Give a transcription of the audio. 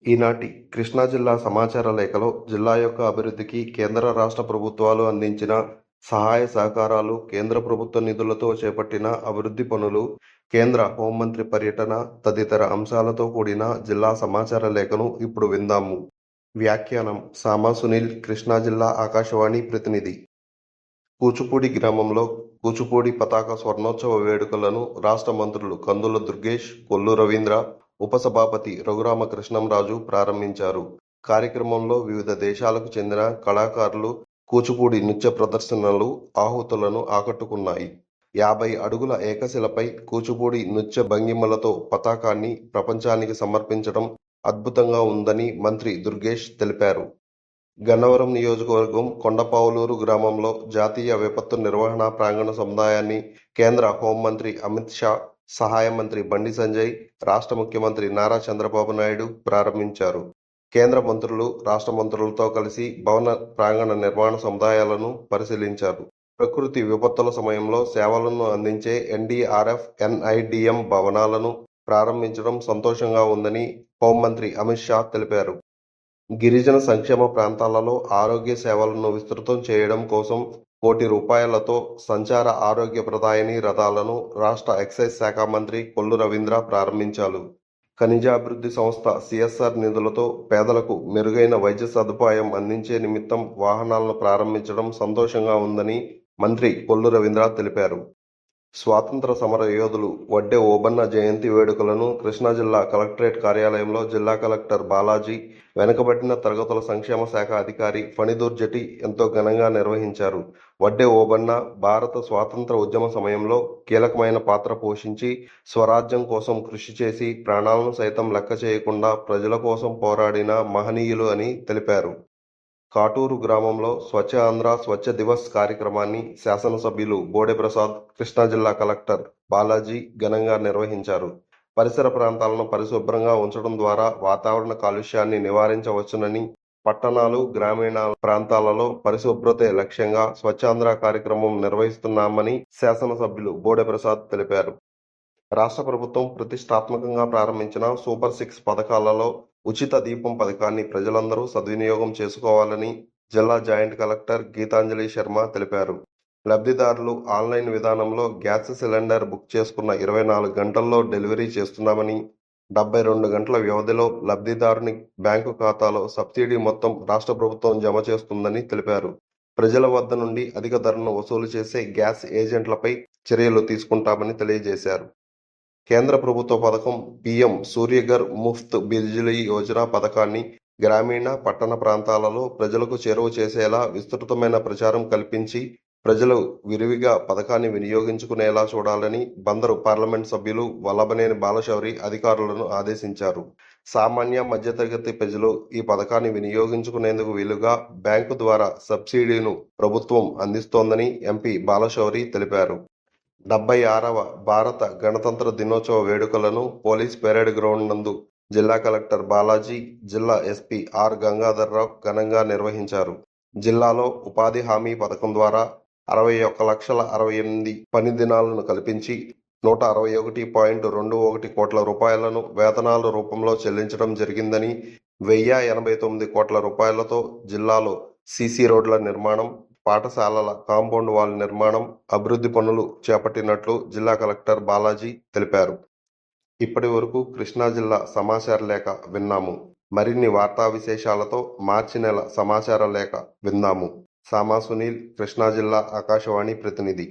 ఈనాటి కృష్ణా జిల్లా సమాచార లేఖలో జిల్లా యొక్క అభివృద్ధికి కేంద్ర రాష్ట్ర ప్రభుత్వాలు అందించిన సహాయ సహకారాలు, కేంద్ర ప్రభుత్వ నిధులతో చేపట్టిన అభివృద్ధి పనులు, కేంద్ర హోంమంత్రి పర్యటన తదితర అంశాలతో కూడిన జిల్లా సమాచార లేఖను ఇప్పుడు విందాము. వ్యాఖ్యానం సామా సునీల్, కృష్ణా జిల్లా ఆకాశవాణి ప్రతినిధి. కూచిపూడి గ్రామంలో కూచిపూడి పతాక స్వర్ణోత్సవ వేడుకలను రాష్ట్ర మంత్రులు కందుల దుర్గేష్, కొల్లు రవీంద్ర, ఉపసభాపతి రఘురామకృష్ణంరాజు ప్రారంభించారు. కార్యక్రమంలో వివిధ దేశాలకు చెందిన కళాకారులు కూచిపూడి నృత్య ప్రదర్శనలు ఆహుతులను ఆకట్టుకున్నాయి. 50 అడుగుల ఏకశిలపై కూచిపూడి నృత్య భంగిమలతో పతాకాన్ని ప్రపంచానికి సమర్పించడం అద్భుతంగా ఉందని మంత్రి దుర్గేష్ తెలిపారు. గన్నవరం నియోజకవర్గం కొండపావులూరు గ్రామంలో జాతీయ విపత్తు నిర్వహణ ప్రాంగణ సముదాయాన్ని కేంద్ర హోంమంత్రి అమిత్ షా, సహాయ మంత్రి బండి సంజయ్, రాష్ట్ర ముఖ్యమంత్రి నారా చంద్రబాబు నాయుడు ప్రారంభించారు. కేంద్ర మంత్రులు, రాష్ట్ర మంత్రులతో కలిసి భవన ప్రాంగణ నిర్మాణ సముదాయాలను పరిశీలించారు. ప్రకృతి విపత్తుల సమయంలో సేవలను అందించే ఎన్డీఆర్ఎఫ్, ఎన్ఐడిఎం భవనాలను ప్రారంభించడం సంతోషంగా ఉందని హోంమంత్రి అమిత్ షా తెలిపారు. గిరిజన సంక్షేమ ప్రాంతాలలో ఆరోగ్య సేవలను విస్తృతం చేయడం కోసం ₹1,00,00,000తో సంచార ఆరోగ్య ప్రదాయని రథాలను రాష్ట్ర ఎక్సైజ్ శాఖ మంత్రి కొల్లు రవీంద్ర ప్రారంభించారు. ఖనిజాభివృద్ధి సంస్థ సిఎస్ఆర్ నిధులతో పేదలకు మెరుగైన వైద్య సదుపాయం అందించే నిమిత్తం వాహనాలను ప్రారంభించడం సంతోషంగా ఉందని మంత్రి కొల్లు రవీంద్ర తెలిపారు. స్వాతంత్ర సమర యోధులు వడ్డే ఓబన్న జయంతి వేడుకలను కృష్ణా జిల్లా కలెక్టరేట్ కార్యాలయంలో జిల్లా కలెక్టర్ బాలాజీ, వెనుకబడిన తరగతుల సంక్షేమ శాఖ అధికారి ఫణిదుర్జటి ఎంతో ఘనంగా నిర్వహించారు. వడ్డే ఓబన్న భారత స్వాతంత్ర ఉద్యమ సమయంలో కీలకమైన పాత్ర పోషించి స్వరాజ్యం కోసం కృషి చేసి ప్రాణాలను సైతం లెక్క చేయకుండా ప్రజల కోసం పోరాడిన మహనీయులు అని తెలిపారు. కాటూరు గ్రామంలో స్వచ్ఛ ఆంధ్ర స్వచ్ఛ దివస్ కార్యక్రమాన్ని శాసనసభ్యులు బోడే ప్రసాద్, కృష్ణా జిల్లా కలెక్టర్ బాలాజీ ఘనంగా నిర్వహించారు. పరిసర ప్రాంతాలను పరిశుభ్రంగా ఉంచడం ద్వారా వాతావరణ కాలుష్యాన్ని నివారించవచ్చునని, పట్టణాలు, గ్రామీణ ప్రాంతాలలో పరిశుభ్రతే లక్ష్యంగా స్వచ్ఛాంధ్ర కార్యక్రమం నిర్వహిస్తున్నామని శాసనసభ్యులు బోడే ప్రసాద్ తెలిపారు. రాష్ట్ర ప్రభుత్వం ప్రతిష్టాత్మకంగా ప్రారంభించిన సూపర్ 6 పథకాలలో ఉచిత దీపం పథకాన్ని ప్రజలందరూ సద్వినియోగం చేసుకోవాలని జిల్లా జాయింట్ కలెక్టర్ గీతాంజలి శర్మ తెలిపారు. లబ్ధిదారులు ఆన్లైన్ విధానంలో గ్యాస్ సిలిండర్ బుక్ చేసుకున్న 24 గంటల్లో డెలివరీ చేస్తున్నామని, 72 గంటల వ్యవధిలో లబ్ధిదారుని బ్యాంకు ఖాతాలో సబ్సిడీ మొత్తం రాష్ట్ర ప్రభుత్వం జమ చేస్తుందని తెలిపారు. ప్రజల వద్ద నుండి అధిక ధరను వసూలు చేసే గ్యాస్ ఏజెంట్లపై చర్యలు తీసుకుంటామని తెలియజేశారు. కేంద్ర ప్రభుత్వ పథకం పీఎం సూర్యఘర్ ముఫ్త్ బిజిలీ యోజన పథకాన్ని గ్రామీణ, పట్టణ ప్రాంతాలలో ప్రజలకు చేరువ చేసేలా విస్తృతమైన ప్రచారం కల్పించి ప్రజలు విరివిగా పథకాన్ని వినియోగించుకునేలా చూడాలని బందరు పార్లమెంట్ సభ్యులు వల్లభనేని బాలశౌరి అధికారులను ఆదేశించారు. సామాన్య, మధ్యతరగతి ప్రజలు ఈ పథకాన్ని వినియోగించుకునేందుకు వీలుగా బ్యాంకు ద్వారా సబ్సిడీను ప్రభుత్వం అందిస్తోందని ఎంపీ బాలశౌరి తెలిపారు. 76వ భారత గణతంత్ర దినోత్సవ వేడుకలను పోలీస్ పెరేడ్ గ్రౌండ్ నందు జిల్లా కలెక్టర్ బాలాజీ, జిల్లా ఎస్పీ ఆర్ గంగాధర్రావు ఘనంగా నిర్వహించారు. జిల్లాలో ఉపాధి హామీ పథకం ద్వారా 61,68,000 పని దినాలను కల్పించి ₹161.21 కోట్ల వేతనాల రూపంలో చెల్లించడం జరిగిందని, 1,089 కోట్ల రూపాయలతో జిల్లాలో సీసీ రోడ్ల నిర్మాణం, పాఠశాలల కాంపౌండ్ వాల్ నిర్మాణం, అభివృద్ధి పనులు చేపట్టినట్లు జిల్లా కలెక్టర్ బాలాజీ తెలిపారు. ఇప్పటి వరకు కృష్ణా జిల్లా సమాచార లేఖ విన్నాము. మరిన్ని వార్తా విశేషాలతో మార్చి నెల సమాచార లేఖ విందాము. సామా సునీల్, కృష్ణా జిల్లా ఆకాశవాణి ప్రతినిధి.